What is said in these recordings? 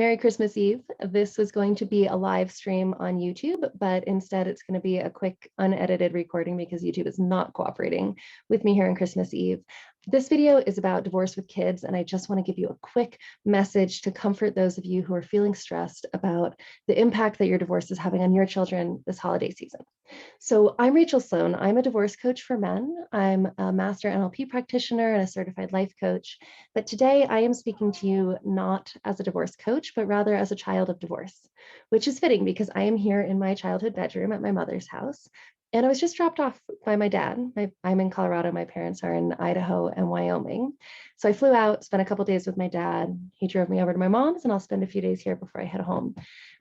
Merry Christmas Eve. This was going to be a live stream on YouTube, but instead it's going to be a quick unedited recording because YouTube is not cooperating with me here on Christmas Eve. This video is about divorce with kids, and I just want to give you a quick message to comfort those of you who are feeling stressed about the impact that your divorce is having on your children this holiday season. So I'm Rachael Sloan. I'm a divorce coach for men. I'm a master NLP practitioner and a certified life coach. But today I am speaking to you not as a divorce coach, but rather as a child of divorce, which is fitting because I am here in my childhood bedroom at my mother's house. And I was just dropped off by my dad. I'm in Colorado. My parents are in Idaho and Wyoming. So I flew out, spent a couple days with my dad. He drove me over to my mom's, and I'll spend a few days here before I head home,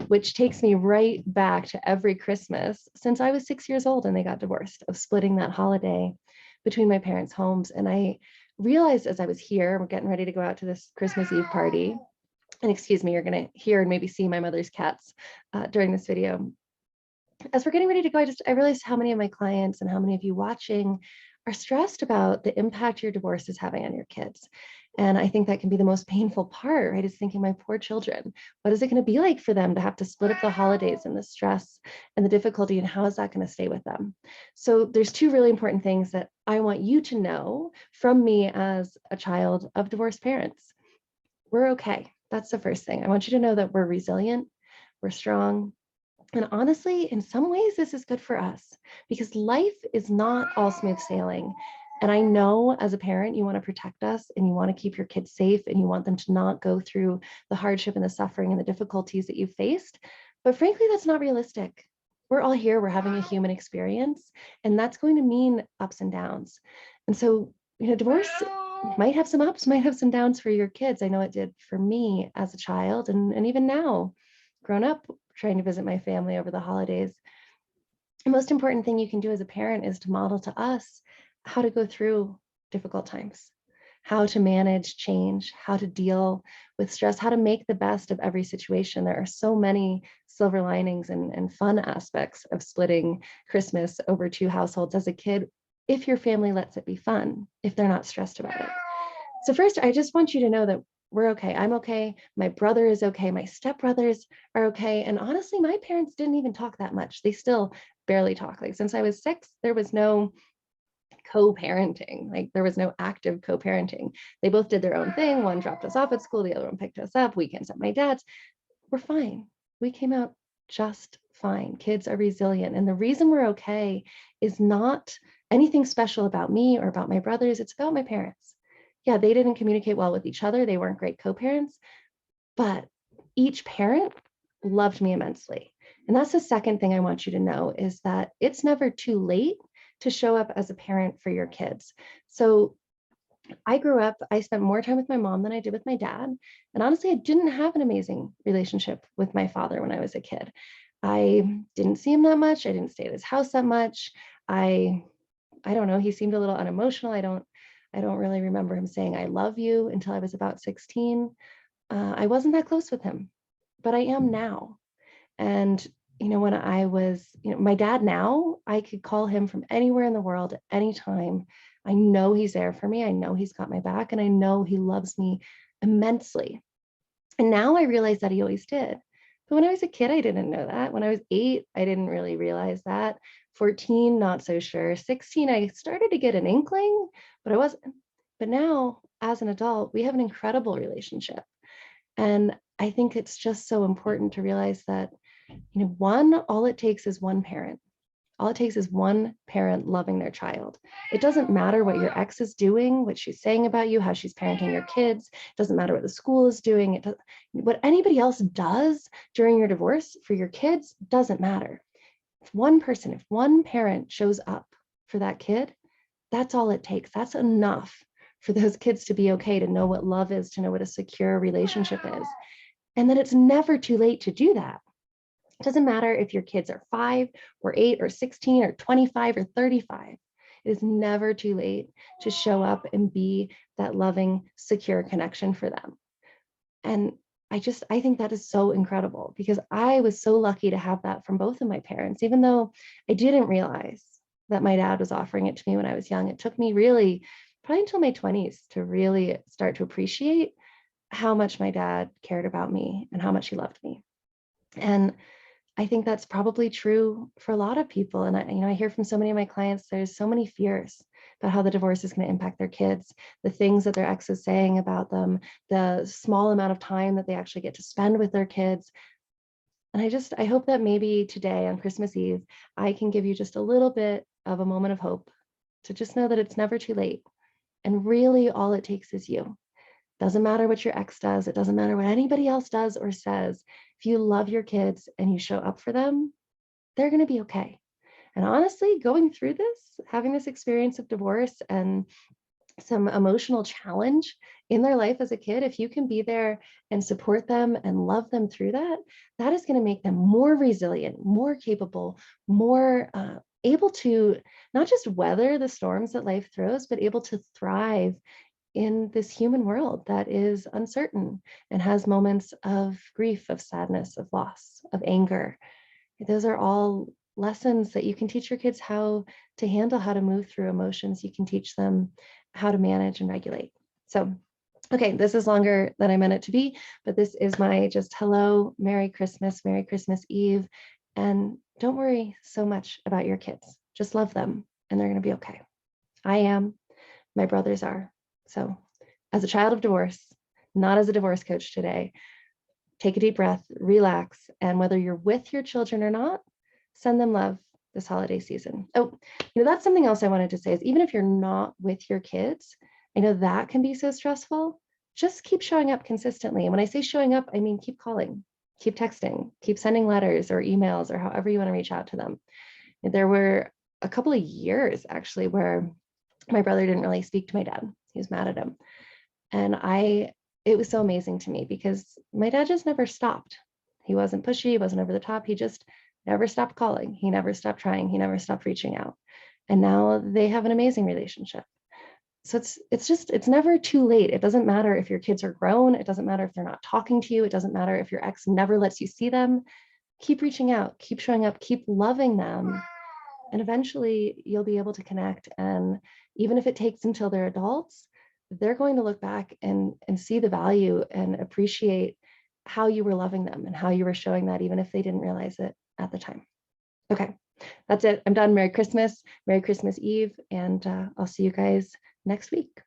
which takes me right back to every Christmas since I was 6 years old and they got divorced, of splitting that holiday between my parents' homes. And I realized as I was here, we're getting ready to go out to this Christmas Eve party. And excuse me, you're going to hear and maybe see my mother's cats during this video. As we're getting ready to go, I realized how many of my clients and how many of you watching are stressed about the impact your divorce is having on your kids. And I think that can be the most painful part, right? Is thinking, my poor children, what is it going to be like for them to have to split up the holidays and the stress and the difficulty, and how is that going to stay with them? So there's two really important things that I want you to know from me as a child of divorced parents. We're okay. That's the first thing. I want you to know that we're resilient, we're strong. And honestly, in some ways, this is good for us because life is not all smooth sailing. And I know as a parent, you want to protect us and you want to keep your kids safe and you want them to not go through the hardship and the suffering and the difficulties that you've faced. But frankly, that's not realistic. We're all here, we're having a human experience, and that's going to mean ups and downs. And so, divorce might have some ups, might have some downs for your kids. I know it did for me as a child, and even now, grown up, trying to visit my family over the holidays. The most important thing you can do as a parent is to model to us how to go through difficult times, how to manage change, how to deal with stress, how to make the best of every situation. There are so many silver linings and fun aspects of splitting Christmas over two households as a kid, if your family lets it be fun, if they're not stressed about it. So first, I just want you to know that we're okay. I'm okay. My brother is okay. My stepbrothers are okay. And honestly, my parents didn't even talk that much. They still barely talk. Like since I was 6, there was no co-parenting. Like there was no active co-parenting. They both did their own thing. One dropped us off at school. The other one picked us up. Weekends at my dad's. We're fine. We came out just fine. Kids are resilient. And the reason we're okay is not anything special about me or about my brothers. It's about my parents. Yeah, they didn't communicate well with each other. They weren't great co-parents, but each parent loved me immensely. And that's the second thing I want you to know, is that it's never too late to show up as a parent for your kids. So I grew up, I spent more time with my mom than I did with my dad. And honestly, I didn't have an amazing relationship with my father when I was a kid. I didn't see him that much. I didn't stay at his house that much. I don't know, he seemed a little unemotional. I don't really remember him saying, I love you until I was about 16. I wasn't that close with him, but I am now. And, when I was, my dad now, I could call him from anywhere in the world at any time. I know he's there for me. I know he's got my back, and I know he loves me immensely. And now I realize that he always did. But when I was a kid, I didn't know that. When I was 8, I didn't really realize that. 14, not so sure. 16, I started to get an inkling, but I wasn't. But now, as an adult, we have an incredible relationship. And I think it's just so important to realize that, all it takes is one parent. All it takes is one parent loving their child. It doesn't matter what your ex is doing, what she's saying about you, how she's parenting your kids. It doesn't matter what the school is doing. What anybody else does during your divorce for your kids doesn't matter. If one parent shows up for that kid, that's all it takes. That's enough for those kids to be okay, to know what love is, to know what a secure relationship is. And that it's never too late to do that. It doesn't matter if your kids are 5 or 8 or 16 or 25 or 35. It is never too late to show up and be that loving, secure connection for them. And I think that is so incredible, because I was so lucky to have that from both of my parents, even though I didn't realize that my dad was offering it to me when I was young. It took me really probably until my 20s to really start to appreciate how much my dad cared about me and how much he loved me. And I think that's probably true for a lot of people. And I hear from so many of my clients, there's so many fears about how the divorce is going to impact their kids, the things that their ex is saying about them, the small amount of time that they actually get to spend with their kids. And I hope that maybe today on Christmas Eve, I can give you just a little bit of a moment of hope to just know that it's never too late. And really all it takes is you. Doesn't matter what your ex does. It doesn't matter what anybody else does or says. If you love your kids and you show up for them, they're going to be okay. And honestly, going through this, having this experience of divorce and some emotional challenge in their life as a kid, if you can be there and support them and love them through that, that is going to make them more resilient, more capable, more able to not just weather the storms that life throws, but able to thrive in this human world that is uncertain and has moments of grief, of sadness, of loss, of anger. Those are all lessons that you can teach your kids how to handle, how to move through emotions. You can teach them how to manage and regulate. So, okay, this is longer than I meant it to be, but this is my just hello, Merry Christmas Eve. And don't worry so much about your kids. Just love them and they're going to be okay. I am, my brothers are. So as a child of divorce, not as a divorce coach today, take a deep breath, relax, and whether you're with your children or not, send them love this holiday season. Oh, that's something else I wanted to say is even if you're not with your kids, I know that can be so stressful. Just keep showing up consistently. And when I say showing up, I mean keep calling, keep texting, keep sending letters or emails or however you want to reach out to them. There were a couple of years actually where my brother didn't really speak to my dad. He was mad at him. And it was so amazing to me because my dad just never stopped. He wasn't pushy, he wasn't over the top. He just never stopped calling. He never stopped trying. He never stopped reaching out. And now they have an amazing relationship. So it's never too late. It doesn't matter if your kids are grown. It doesn't matter if they're not talking to you. It doesn't matter if your ex never lets you see them. Keep reaching out, keep showing up, keep loving them. And eventually you'll be able to connect. And even if it takes until they're adults, they're going to look back and see the value and appreciate how you were loving them and how you were showing that, even if they didn't realize it at the time. Okay, that's it. I'm done. Merry Christmas Eve, and I'll see you guys next week.